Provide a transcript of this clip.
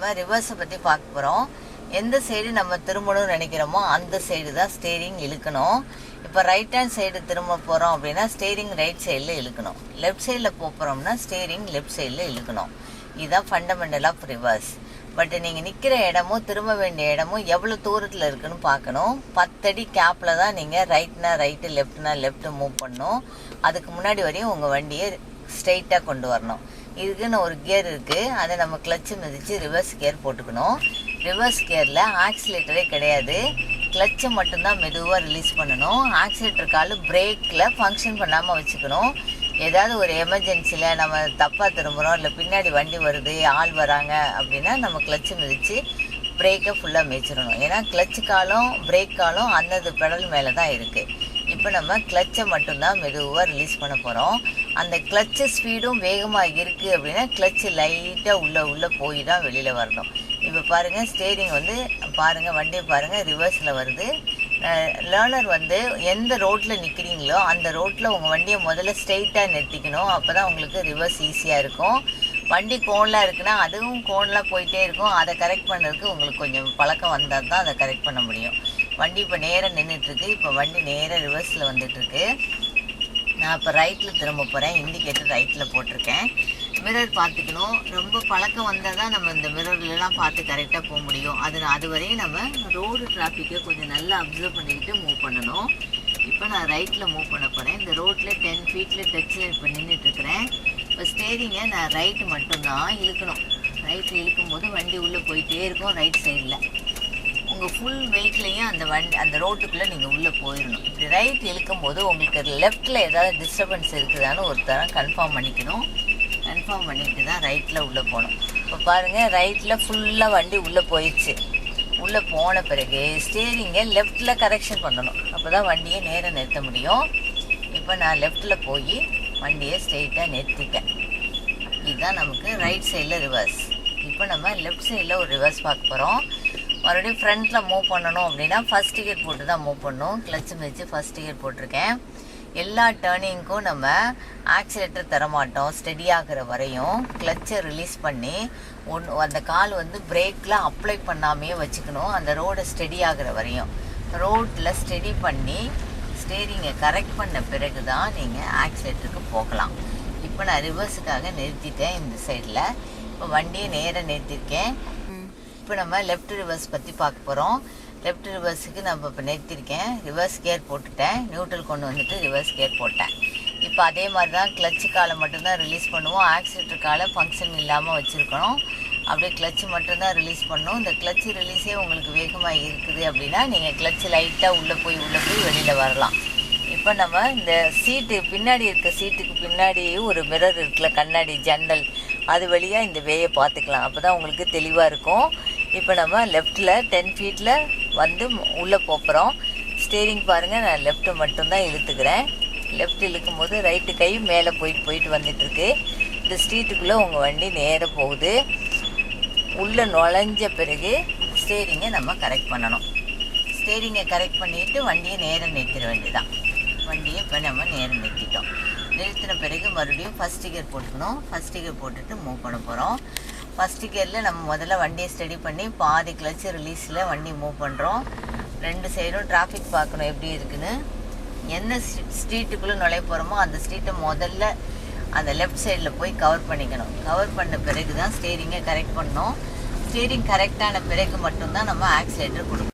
நம்ம ரிவர்ஸை பற்றி பார்க்க போகிறோம். எந்த சைடு நம்ம திரும்பணும்னு நினைக்கிறோமோ அந்த சைடு தான் ஸ்டேரிங் இழுக்கணும். இப்போ ரைட் ஹேண்ட் சைடு திரும்ப போகிறோம் அப்படின்னா ஸ்டேரிங் ரைட் சைடில் இழுக்கணும். லெஃப்ட் சைடில் போகிறோம்னா ஸ்டேரிங் லெஃப்ட் சைடில் இழுக்கணும். இதுதான் ஃபண்டமெண்டல் ஆஃப் ரிவர்ஸ். பட் நீங்கள் நிற்கிற இடமும் திரும்ப வேண்டிய இடமும் எவ்வளோ தூரத்தில் இருக்குன்னு பார்க்கணும். 10 அடி கேப்பில் தான் நீங்கள் ரைட்னா ரைட்டு லெஃப்ட்னா லெஃப்ட்டு மூவ் பண்ணணும். அதுக்கு முன்னாடி வரையும் உங்கள் வண்டியை ஸ்ட்ரெயிட்டாக கொண்டு வரணும். இதுக்குன்னு ஒரு கியர் இருக்குது, அதை நம்ம கிளச்சு மிதித்து ரிவர்ஸ் கியர் போட்டுக்கணும். ரிவர்ஸ் கியரில் ஆக்சிலேட்டரே கிடையாது, கிளச்சை மட்டும்தான் மெதுவாக ரிலீஸ் பண்ணணும். ஆக்சிலேட்டர் கால் பிரேக்கில் ஃபங்க்ஷன் பண்ணாமல் வச்சுக்கணும். ஏதாவது ஒரு எமர்ஜென்சியில் நம்ம தப்பாக திரும்புகிறோம், இல்லை பின்னாடி வண்டி வருது, ஆள் வராங்க அப்படின்னா நம்ம கிளச்சு மிதித்து பிரேக்கை ஃபுல்லாக மிதிச்சிடணும். ஏன்னா கிளச்சு காலும் பிரேக் காலும் அந்தது பெடல் மேலே தான் இருக்குது. இப்போ நம்ம கிளச்சை மட்டும்தான் மெதுவாக ரிலீஸ் பண்ண போகிறோம். அந்த கிளச்சு ஸ்பீடும் வேகமாக இருக்குது அப்படின்னா கிளச்சு லைட்டாக உள்ளே போய் தான் வெளியில் வரணும். இப்போ பாருங்கள், ஸ்டேரிங் பாருங்கள், வண்டியை பாருங்கள், ரிவர்ஸில் வருது. லேர்னர் எந்த ரோட்டில் நிற்கிறீங்களோ அந்த ரோட்டில் உங்கள் வண்டியை முதல்ல ஸ்ட்ரெயிட்டாக நிறுத்திக்கணும். அப்போ தான் உங்களுக்கு ரிவர்ஸ் ஈஸியாக இருக்கும். வண்டி கோன்லாம் இருக்குன்னா அதுவும் கோன்லாம் போயிட்டே இருக்கும். அதை கரெக்ட் பண்ணுறதுக்கு உங்களுக்கு கொஞ்சம் பழக்கம் வந்தால் தான் அதை கரெக்ட் பண்ண முடியும். வண்டி இப்போ நேராக நின்றுட்டுருக்கு. இப்போ வண்டி நேராக ரிவர்ஸில் வந்துட்டுருக்கு. நான் இப்போ ரைட்டில் திரும்ப போகிறேன். இண்டிகேட்டர் ரைட்டில் போட்டிருக்கேன். மிரர் பார்த்துக்கணும். ரொம்ப பழக்கம் வந்தால் தான் நம்ம இந்த மிரர்லாம் பார்த்து கரெக்டாக போக முடியும். அது வரையும் நம்ம ரோடு டிராஃபிக்கை கொஞ்சம் நல்லா அப்சர்வ் பண்ணிக்கிட்டு மூவ் பண்ணணும். இப்போ நான் ரைட்டில் மூவ் பண்ண போகிறேன். இந்த ரோட்டில் 10 ஃபீட்டில் டச்சில் இப்போ நின்றுட்டுருக்கிறேன். இப்போ ஸ்டேரிங்கை நான் ரைட்டு மட்டும்தான் இழுக்கணும். ரைட்டில் இழுக்கும்போது வண்டி உள்ளே போயிட்டே இருக்கும். ரைட் சைடில் உங்கள் ஃபுல் வெயிட்லேயும் அந்த ரோட்டுக்குள்ளே நீங்கள் உள்ளே போயிடணும். இப்படி ரைட் இழுக்கும் போது உங்களுக்கு லெஃப்ட்டில் ஏதாவது டிஸ்டர்பன்ஸ் இருக்குதான்னு ஒரு தரம் கன்ஃபார்ம் பண்ணிக்கணும். கன்ஃபார்ம் பண்ணிட்டு தான் ரைட்டில் உள்ளே போகணும். இப்போ பாருங்கள், ரைட்டில் ஃபுல்லாக வண்டி உள்ளே போயிடுச்சு. உள்ளே போன பிறகு ஸ்டேரிங்கை லெஃப்ட்டில் கரெக்ஷன் பண்ணணும். அப்போ தான் வண்டியை நேராக நிறுத்த முடியும். இப்போ நான் லெஃப்ட்டில் போய் வண்டியை ஸ்ட்ரெயிட்டாக நிறுத்திட்டேன். இதுதான் நமக்கு ரைட் சைடில் ரிவர்ஸ். இப்போ நம்ம லெஃப்ட் சைடில் ஒரு ரிவர்ஸ் பார்க்க போகிறோம். மறுபடியும் ஃப்ரண்ட்டில் மூவ் பண்ணணும் அப்படின்னா ஃபஸ்ட் கியர் போட்டு தான் மூவ் பண்ணணும். கிளச்சு மிதித்து ஃபஸ்ட் கியர் போட்டிருக்கேன். எல்லா டேர்னிங்க்கும் நம்ம ஆக்சிலேட்டர் தரமாட்டோம். ஸ்டெடி ஆகிற வரையும் கிளச்சை ரிலீஸ் பண்ணி அந்த கால் பிரேக்கில் அப்ளை பண்ணாமையே வச்சுக்கணும். அந்த ரோடை ஸ்டெடி ஆகிற வரையும் ரோட்டில் ஸ்டெடி பண்ணி ஸ்டேரிங்கை கரெக்ட் பண்ண பிறகு தான் நீங்கள் ஆக்சிலேட்டருக்கு போகலாம். இப்போ நான் ரிவர்ஸுக்காக நிறுத்திட்டேன் இந்த சைடில். இப்போ வண்டியை நேராக நிறுத்தியிருக்கேன். இப்போ நம்ம லெஃப்ட் ரிவர்ஸ் பற்றி பார்க்க போகிறோம். லெஃப்ட் ரிவர்ஸுக்கு நம்ம இப்போ நிறுத்தியிருக்கேன். ரிவர்ஸ் கியர் போட்டுட்டேன். நியூட்ரல் கொண்டு வந்துட்டு ரிவர்ஸ் கியர் போட்டேன். இப்போ அதே மாதிரி தான் கிளச்சு காலை மட்டும்தான் ரிலீஸ் பண்ணுவோம். ஆக்சிலேட்டர் காலை ஃபங்க்ஷன் இல்லாமல் வச்சுருக்கணும். அப்படியே கிளச்சு மட்டும்தான் ரிலீஸ் பண்ணணும். இந்த கிளச்சு ரிலீஸே உங்களுக்கு வேகமாக இருக்குது அப்படின்னா நீங்கள் கிளச்சு லைட்டாக உள்ளே போய் வெளியில் வரலாம். இப்போ நம்ம இந்த பின்னாடி இருக்க சீட்டுக்கு பின்னாடி ஒரு மிரர் இருக்குல்ல, கண்ணாடி ஜன்னல், அது வழியாக இந்த வேயை பார்த்துக்கலாம். அப்போ தான் உங்களுக்கு தெளிவாக இருக்கும். இப்போ நம்ம லெஃப்ட்டில் 10 ஃபீட்டில் உள்ளே போகிறோம். ஸ்டேரிங் பாருங்கள், நான் லெஃப்ட்டு மட்டும்தான் இழுத்துக்கிறேன். லெஃப்ட் இழுக்கும் போது ரைட்டு கை மேலே போயிட்டு வந்துட்டுருக்கு. இந்த ஸ்ட்ரீட்டுக்குள்ளே உங்கள் வண்டி நேராக போகுது. உள்ளே நுழைஞ்ச பிறகு ஸ்டேரிங்கை நம்ம கரெக்ட் பண்ணணும். ஸ்டேரிங்கை கரெக்ட் பண்ணிவிட்டு வண்டியை நேராக நிறுத்திட வேண்டியதான். வண்டியை இப்போ நம்ம நேராக நிறுத்திட்டோம். நிறுத்தின பிறகு மறுபடியும் ஃபஸ்ட் கியர் போட்டுக்கணும். ஃபஸ்ட் கியர் போட்டுட்டு மூவ் பண்ண போகிறோம். ஃபஸ்ட்டு கியரில் நம்ம முதல்ல வண்டியை ஸ்டடி பண்ணி பாதி கிளச்சு ரிலீஸில் வண்டி மூவ் பண்ணுறோம். 2 சைடும் டிராஃபிக் பார்க்கணும் எப்படி இருக்குன்னு. எந்த ஸ்ட்ரீட்டுக்குள்ளே நுழைய போகிறோமோ அந்த ஸ்ட்ரீட்டை முதல்ல அந்த லெஃப்ட் சைடில் போய் கவர் பண்ணிக்கணும். கவர் பண்ண பிறகு தான் ஸ்டேரிங்கை கரெக்ட் பண்ணணும். ஸ்டேரிங் கரெக்டான பிறகு மட்டும்தான் நம்ம ஆக்சிலேட்டர் கொடுக்கணும்.